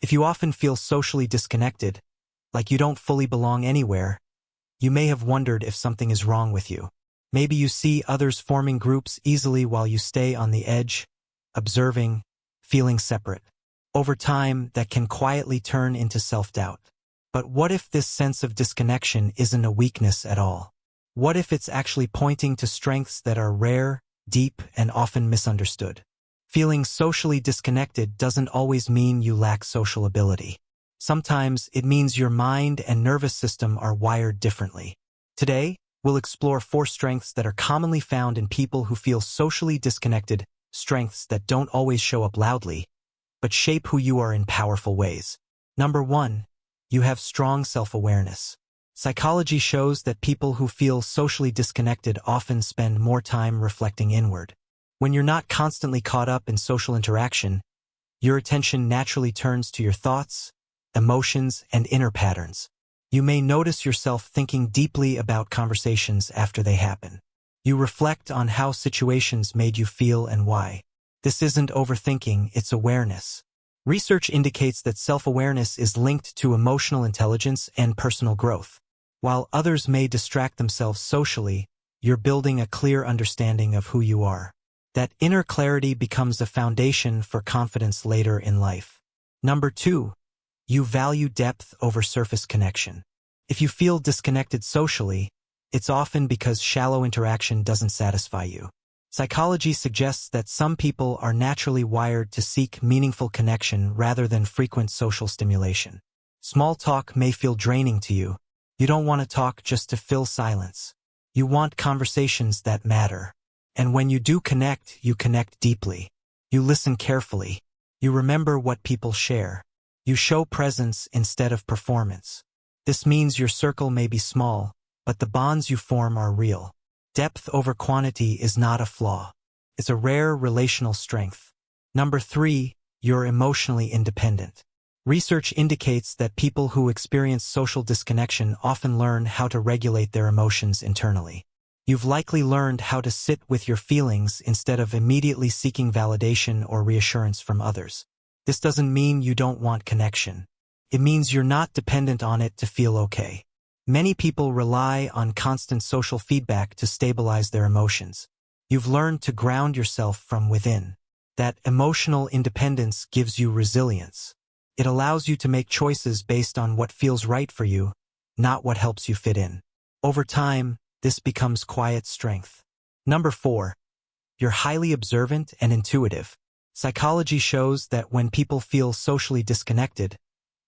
If you often feel socially disconnected, like you don't fully belong anywhere, you may have wondered if something is wrong with you. Maybe you see others forming groups easily while you stay on the edge, observing, feeling separate. Over time, that can quietly turn into self-doubt. But what if this sense of disconnection isn't a weakness at all? What if it's actually pointing to strengths that are rare, deep, and often misunderstood? Feeling socially disconnected doesn't always mean you lack social ability. Sometimes it means your mind and nervous system are wired differently. Today, we'll explore 4 strengths that are commonly found in people who feel socially disconnected, strengths that don't always show up loudly, but shape who you are in powerful ways. Number 1. You have strong self-awareness. Psychology shows that people who feel socially disconnected often spend more time reflecting inward. When you're not constantly caught up in social interaction, your attention naturally turns to your thoughts, emotions, and inner patterns. You may notice yourself thinking deeply about conversations after they happen. You reflect on how situations made you feel and why. This isn't overthinking, it's awareness. Research indicates that self-awareness is linked to emotional intelligence and personal growth. While others may distract themselves socially, you're building a clear understanding of who you are. That inner clarity becomes a foundation for confidence later in life. Number 2. You value depth over surface connection. If you feel disconnected socially, it's often because shallow interaction doesn't satisfy you. Psychology suggests that some people are naturally wired to seek meaningful connection rather than frequent social stimulation. Small talk may feel draining to you. You don't want to talk just to fill silence. You want conversations that matter. And when you do connect, you connect deeply. You listen carefully. You remember what people share. You show presence instead of performance. This means your circle may be small, but the bonds you form are real. Depth over quantity is not a flaw. It's a rare relational strength. Number 3, you're emotionally independent. Research indicates that people who experience social disconnection often learn how to regulate their emotions internally. You've likely learned how to sit with your feelings instead of immediately seeking validation or reassurance from others. This doesn't mean you don't want connection. It means you're not dependent on it to feel okay. Many people rely on constant social feedback to stabilize their emotions. You've learned to ground yourself from within. That emotional independence gives you resilience. It allows you to make choices based on what feels right for you, not what helps you fit in. Over time, this becomes quiet strength. Number 4. You're highly observant and intuitive. Psychology shows that when people feel socially disconnected,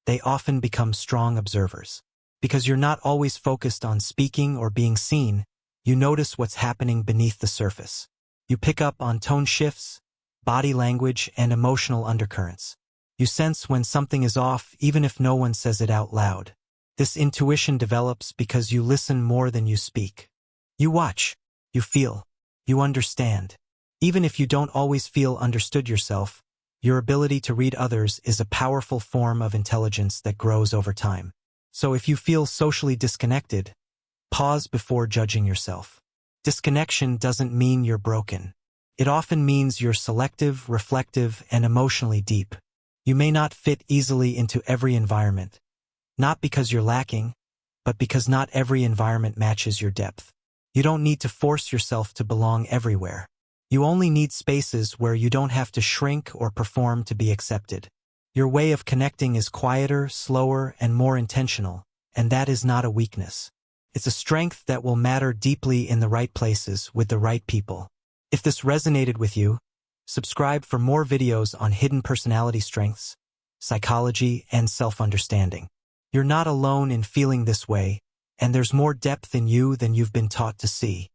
they often become strong observers. Because you're not always focused on speaking or being seen, you notice what's happening beneath the surface. You pick up on tone shifts, body language, and emotional undercurrents. You sense when something is off even if no one says it out loud. This intuition develops because you listen more than you speak. You watch, you feel, you understand. Even if you don't always feel understood yourself, your ability to read others is a powerful form of intelligence that grows over time. So if you feel socially disconnected, pause before judging yourself. Disconnection doesn't mean you're broken. It often means you're selective, reflective, and emotionally deep. You may not fit easily into every environment, not because you're lacking, but because not every environment matches your depth. You don't need to force yourself to belong everywhere. You only need spaces where you don't have to shrink or perform to be accepted. Your way of connecting is quieter, slower, and more intentional, and that is not a weakness. It's a strength that will matter deeply in the right places with the right people. If this resonated with you, subscribe for more videos on hidden personality strengths, psychology, and self-understanding. You're not alone in feeling this way, and there's more depth in you than you've been taught to see.